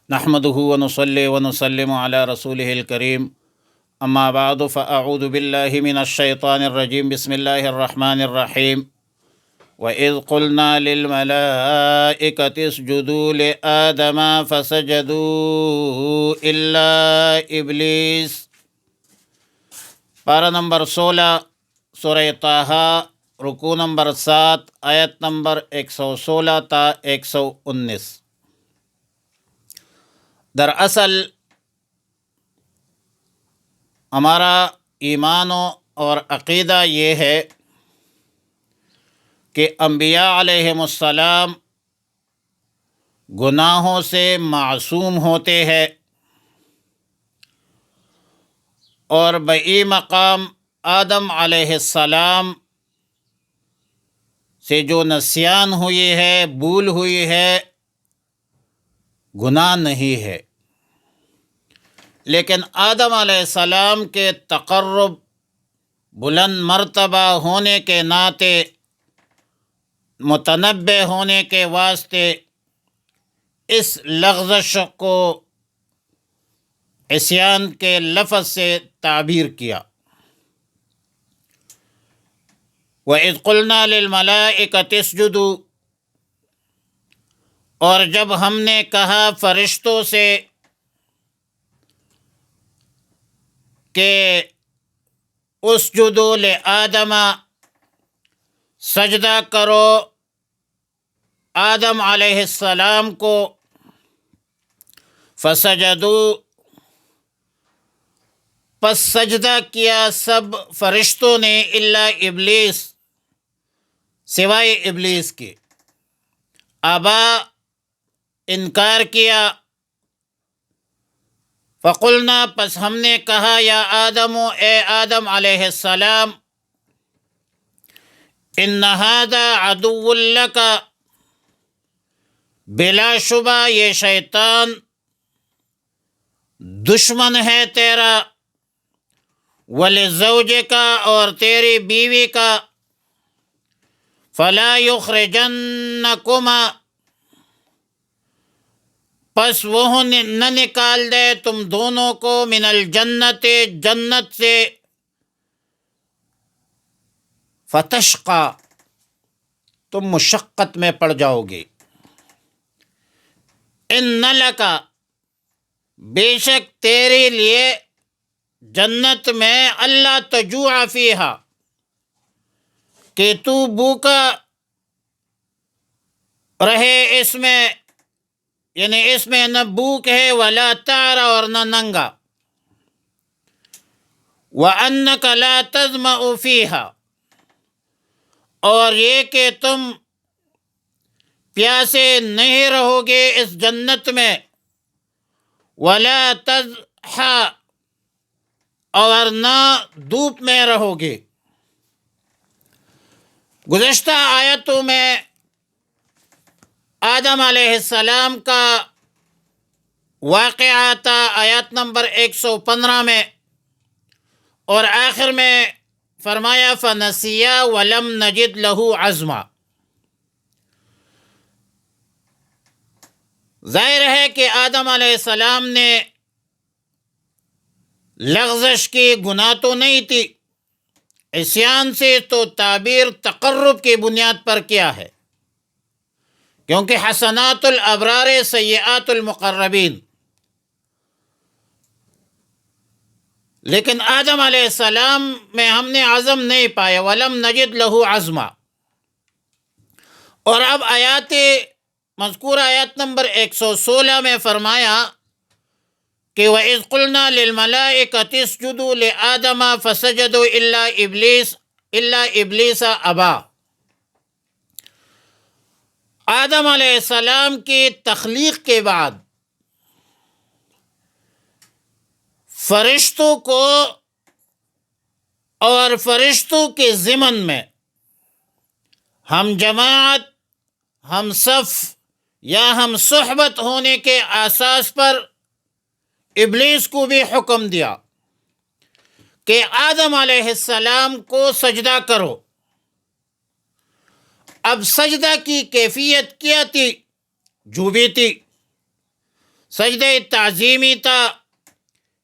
نحمده ونصلي ونسلم على رسوله الكريم اما بعد فاعوذ بالله من الشيطان الرجيم بسم الله الرحمن الرحيم وَإِذْ قُلْنَا لِلْمَلَائِكَةِ اسْجُدُوا لِآدَمَ فَسَجَدُوا إِلَّا إِبْلِيسَ۔ پارہ نمبر 16 سورہ طٰہٰ، رکوع نمبر 7، آیت نمبر 116 تا 119۔ دراصل ہمارا ایمان اور عقیدہ یہ ہے کہ انبیاء علیہم السلام گناہوں سے معصوم ہوتے ہیں، اور بئی مقام آدم علیہ السلام سے جو نسیان ہوئی ہے، بھول ہوئی ہے، گناہ نہیں ہے، لیکن آدم علیہ السلام کے تقرب بلند مرتبہ ہونے کے ناطے، متنبع ہونے کے واسطے اس لغزش کو عصیان کے لفظ سے تعبیر کیا۔ وَإِذْ قُلْنَا لِلْمَلَائِكَةِ اسْجُدُوا، اور جب ہم نے کہا فرشتوں سے کہ اسجدوا لآدم، سجدہ کرو آدم علیہ السلام کو، فسجدوا، پس سجدہ کیا سب فرشتوں نے، الا ابلیس، سوائے ابلیس کے، ابا، انکار کیا، فقلنا، پس ہم نے کہا، یا آدم، اے آدم علیہ السلام، ان ھذا عدو لک، بلا شبہ یہ شیطان دشمن ہے تیرا، ولزوجک، اور تیری بیوی کا، فلا یخرجنکما، پس وہ نہ نکال دے تم دونوں کو، من الجنت، جنت سے، فتشقی، تم مشقت میں پڑ جاؤ گے، ان لک، بے شک تیرے لیے جنت میں، اللہ تجوع فیہا، کہ تو بھوکا رہے اس میں، یعنی اس میں نہ بھوک ہے، ولا تعر، اور نہ ننگا، وَأَنَّكَ لَا تَظْمَأُ فِيهَا، اور یہ کہ تم پیاسے نہیں رہو گے اس جنت میں، وَلَا تَضْحَىٰ، اور نہ دھوپ میں رہو گے۔ گزشتہ آیتوں میں آدم علیہ السلام کا واقعہ تھا، آیت نمبر 115 میں، اور آخر میں فرمایا فَنَسِيَا وَلَمْ نَجِدْ لَهُ عَزْمًا۔ ظاہر ہے کہ آدم علیہ السلام نے لغزش کی، گناہ تو نہیں تھی، عصیان سے تو تعبیر تقرب کی بنیاد پر کیا ہے، کیونکہ حسنات الابرار سیئات المقربین، لیکن آدم علیہ السلام میں ہم نے عزم نہیں پایا، وَلَمْ نَجِدْ لَهُ عَزْمًا۔ اور اب آیات مذکورہ آیت نمبر 116 میں فرمایا کہ وَإِذْ قُلْنَا لِلْمَلَائِكَةِ اسْجُدُوا لِآدَمَ فَسَجَدُوا إِلَّا إِبْلِيسَ أَبَىٰ۔ آدم علیہ السلام کی تخلیق کے بعد فرشتوں کو اور فرشتوں کے ضمن میں ہم جماعت، ہم صف یا ہم صحبت ہونے کے اساس پر ابلیس کو بھی حکم دیا کہ آدم علیہ السلام کو سجدہ کرو۔ اب سجدہ کی کیفیت کیا تھی؟ جو بھی تھی، سجدہ تعظیمی تھا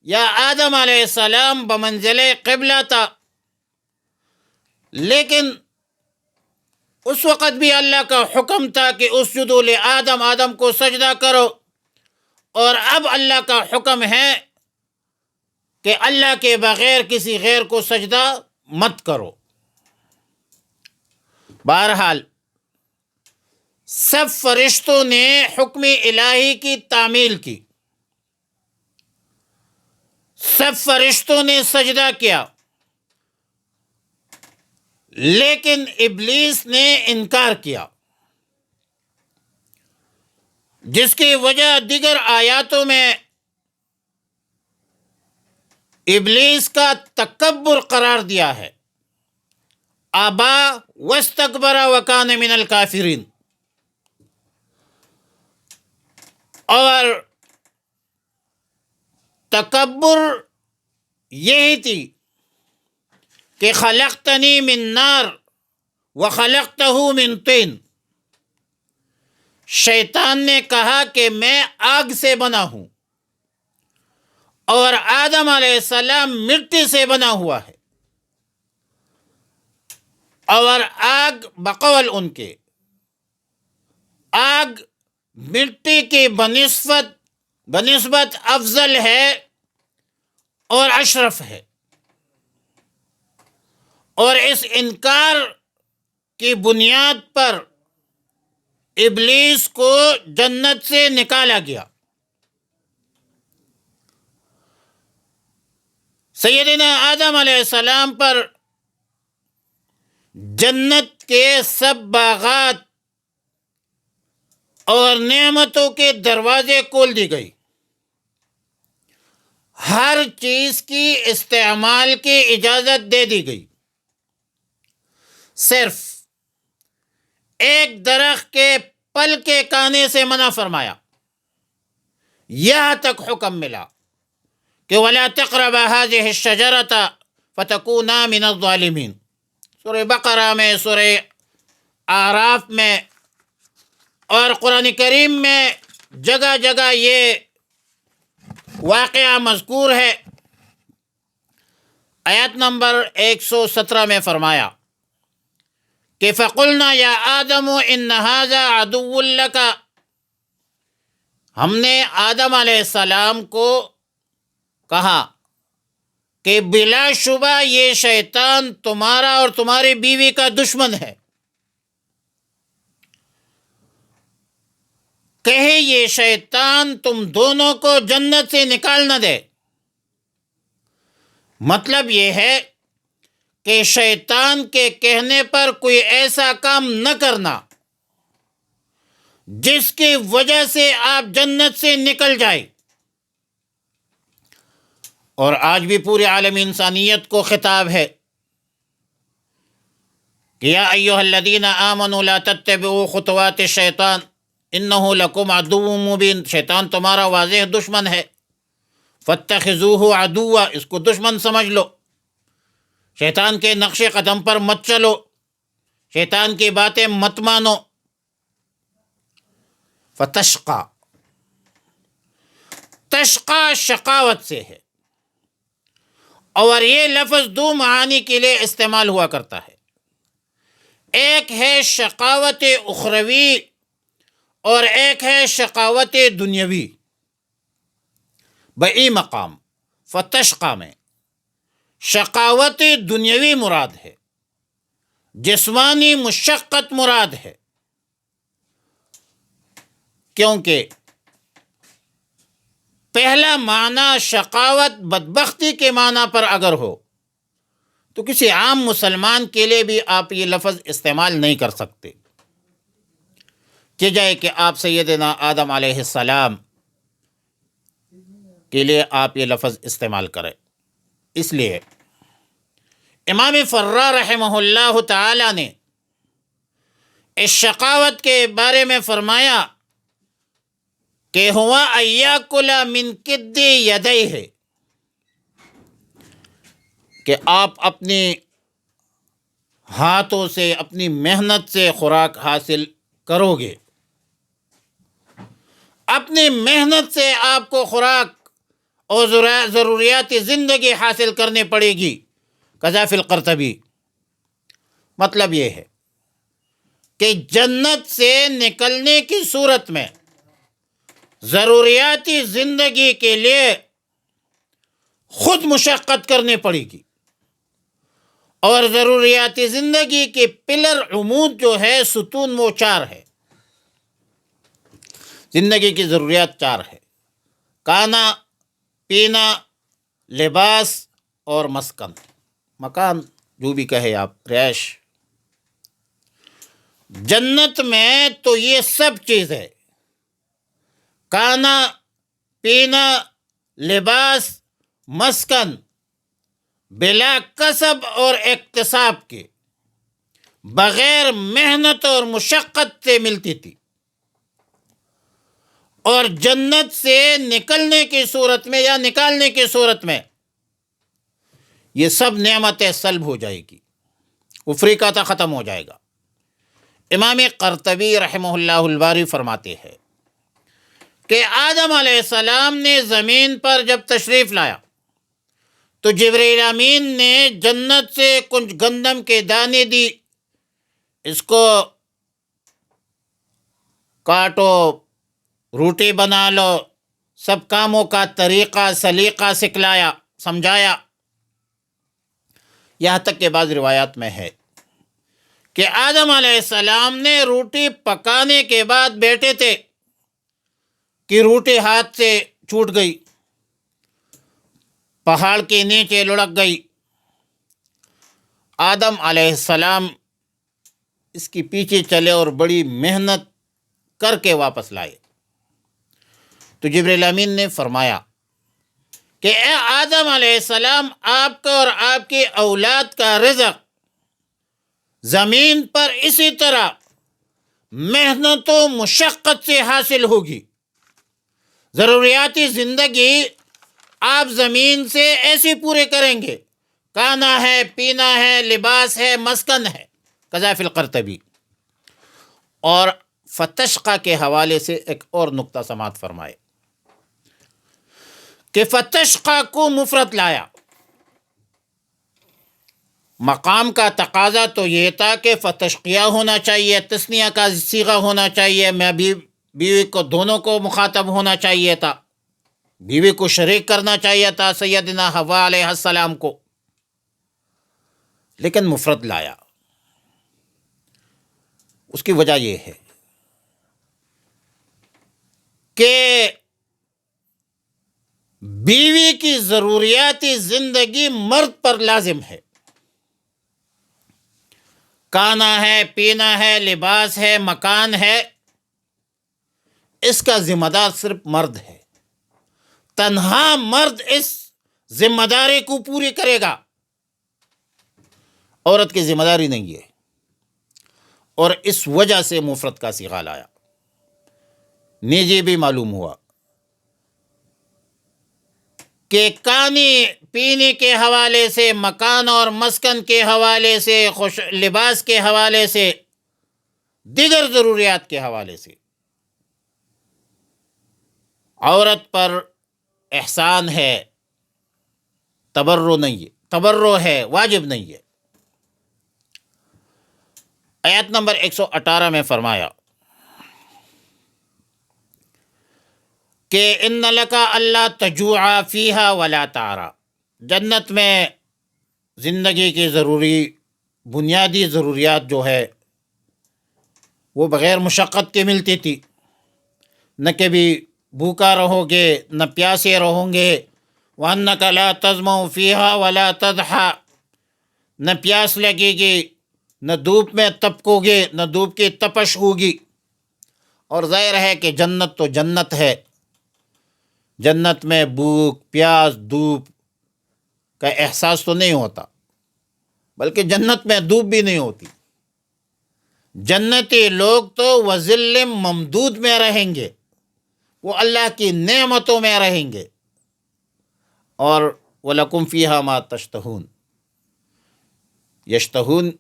یا آدم علیہ السلام بمنزل قبلہ تھا، لیکن اس وقت بھی اللہ کا حکم تھا کہ اسجدوا لآدم، آدم کو سجدہ کرو، اور اب اللہ کا حکم ہے کہ اللہ کے بغیر کسی غیر کو سجدہ مت کرو۔ بہرحال سب فرشتوں نے حکم الہی کی تعمیل کی، سب فرشتوں نے سجدہ کیا، لیکن ابلیس نے انکار کیا، جس کی وجہ دیگر آیاتوں میں ابلیس کا تکبر قرار دیا ہے۔ ابا واستکبر وکان من الکافرین، اور تکبر یہی تھی کہ خلقتنی من نار وخلقتہ من طین، شیطان نے کہا کہ میں آگ سے بنا ہوں اور آدم علیہ السلام مٹی سے بنا ہوا ہے، اور آگ بقول ان کے، آگ مٹی کی بنسبت افضل ہے اور اشرف ہے، اور اس انکار کی بنیاد پر ابلیس کو جنت سے نکالا گیا۔ سیدنا آدم علیہ السلام پر جنت کے سب باغات اور نعمتوں کے دروازے کھول دی گئی، ہر چیز کی استعمال کی اجازت دے دی گئی، صرف ایک درخت کے پل کے کھانے سے منع فرمایا۔ یہاں تک حکم ملا کہ وَلَا تَقْرَبَا هَٰذِهِ الشَّجَرَةَ فَتَكُونَا مِنَ الظَّالِمِينَ، سورہ بقرہ میں، سورہ اعراف میں اور قرآن کریم میں جگہ جگہ یہ واقعہ مذکور ہے۔ آیت نمبر 117 میں فرمایا کہ فَقُلْنَا يَا آدَمُ إِنَّ هَٰذَا عَدُوٌّ لَكَ، ہم نے آدم علیہ السلام کو کہا کہ بلا شبہ یہ شیطان تمہارا اور تمہاری بیوی کا دشمن ہے، کہے یہ شیطان تم دونوں کو جنت سے نکال نہ دے۔ مطلب یہ ہے کہ شیطان کے کہنے پر کوئی ایسا کام نہ کرنا جس کی وجہ سے آپ جنت سے نکل جائے۔ اور آج بھی پورے عالم انسانیت کو خطاب ہے کہ یا ایھا الذین آمنوا لا تتبعوا خطوات الشیطان انہ لکم عدو مبین، شیطان تمہارا واضح دشمن ہے، فاتخذوہ عدوا، اس کو دشمن سمجھ لو، شیطان کے نقش قدم پر مت چلو، شیطان کی باتیں مت مانو۔ فتشقا، تشقا شقاوت سے ہے، اور یہ لفظ دو معانی کے لیے استعمال ہوا کرتا ہے، ایک ہے شقاوت اخروی اور ایک ہے شقاوت دنیاوی۔ بئی مقام فتشقا میں شقاوت دنیاوی مراد ہے، جسمانی مشقت مراد ہے، کیونکہ پہلا معنی شقاوت بدبختی کے معنی پر اگر ہو تو کسی عام مسلمان کے لیے بھی آپ یہ لفظ استعمال نہیں کر سکتے، کہ جائے کہ آپ سیدنا آدم علیہ السلام کے لیے آپ یہ لفظ استعمال کریں۔ اس لیے امام فرا رحمہ اللہ تعالی نے اس شقاوت کے بارے میں فرمایا کہ ہوا ایاکل من کد یدیہ، کہ آپ اپنی ہاتھوں سے، اپنی محنت سے خوراک حاصل کرو گے، اپنی محنت سے آپ کو خوراک اور ضروریات زندگی حاصل کرنی پڑے گی. قذا فی القرطبی. مطلب یہ ہے کہ جنت سے نکلنے کی صورت میں ضروریاتی زندگی کے لیے خود مشقت کرنی پڑے گی، اور ضروریاتی زندگی کے پلر عمود جو ہے، ستون، وہ 4 ہے. زندگی کی ضروریات 4 ہے: کھانا، پینا، لباس اور مسکن، مکان، جو بھی کہے آپ، رہائش. جنت میں تو یہ سب چیز ہے: کھانا، پینا، لباس، مسکن، بلا کسب اور اکتساب کے، بغیر محنت اور مشقت سے ملتی تھی. اور جنت سے نکلنے کی صورت میں یا نکالنے کی صورت میں یہ سب نعمتیں سلب ہو جائے گی، افریقہ ختم ہو جائے گا. امام قرطبی رحمہ اللہ الباری فرماتے ہیں کہ آدم علیہ السلام نے زمین پر جب تشریف لایا تو جبرائیل امین نے جنت سے کچھ گندم کے دانے دی، اس کو کاٹو، روٹی بنا لو، سب کاموں کا طریقہ سلیقہ سکھلایا، سمجھایا. یہاں تک کہ بعض روایات میں ہے کہ آدم علیہ السلام نے روٹی پکانے کے بعد بیٹھے تھے کہ روٹی ہاتھ سے چھوٹ گئی، پہاڑ کے نیچے لڑک گئی. آدم علیہ السلام اس کی پیچھے چلے اور بڑی محنت کر کے واپس لائے. تو جبرائیل امین نے فرمایا کہ اے آدم علیہ السلام، آپ کا اور آپ کی اولاد کا رزق زمین پر اسی طرح محنت و مشقت سے حاصل ہوگی. ضروریاتی زندگی آپ زمین سے ایسی پورے کریں گے: کھانا ہے، پینا ہے، لباس ہے، مسکن ہے. قذا فی القرطبی. اور فتشقہ کے حوالے سے ایک اور نقطہ سماعت فرمائے کہ فتشقہ کو مفرد لایا. مقام کا تقاضا تو یہ تھا کہ فتشقیہ ہونا چاہیے، تثنیہ کا صیغہ ہونا چاہیے، میں بیوی کو دونوں کو مخاطب ہونا چاہیے تھا، بیوی کو شریک کرنا چاہیے تھا سیدنا حوا علیہ السلام کو، لیکن مفرد لایا. اس کی وجہ یہ ہے کہ بیوی کی ضروریاتی زندگی مرد پر لازم ہے. کھانا ہے، پینا ہے، لباس ہے، مکان ہے، اس کا ذمہ دار صرف مرد ہے. تنہا مرد اس ذمہ داری کو پوری کرے گا، عورت کی ذمہ داری نہیں ہے. اور اس وجہ سے مفرد کا صیغہ لایا. نیز بھی معلوم ہوا کہ کھانے پینے کے حوالے سے، مکان اور مسکن کے حوالے سے، لباس کے حوالے سے، دیگر ضروریات کے حوالے سے عورت پر احسان ہے، تبرع نہیں ہے، تبرع ہے، واجب نہیں ہے. آیت نمبر 118 میں فرمایا کہ ان لک الا تجوع فیہا ولا تعری. جنت میں زندگی کی ضروری بنیادی ضروریات جو ہے وہ بغیر مشقت کے ملتی تھی. نہ کبھی بھوکا رہو گے، نہ پیاسے رہو گے. وَأَنَّكَ لَا تَظْمَأُ فِيهَا وَلَا تَضْحَىٰ. نہ پیاس لگے گی، نہ دھوپ میں تپکو گے، نہ دھوپ کی تپش ہوگی. اور ظاہر ہے کہ جنت تو جنت ہے، جنت میں بھوک، پیاس، دھوپ کا احساس تو نہیں ہوتا، بلکہ جنت میں دھوپ بھی نہیں ہوتی. جنتی لوگ تو وَظِلٍّ ممدود میں رہیں گے، وہ اللہ کی نعمتوں میں رہیں گے. اور وَلَكُمْ فِيهَا مَا تَشْتَهُونَ. یشتہون،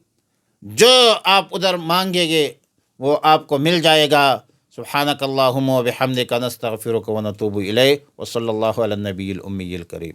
جو آپ ادھر مانگیں گے وہ آپ کو مل جائے گا. سبحانک اللہم و بحمدک نستغفرک و نتوب الیک و صلی اللہ علی النبی الامی الکریم۔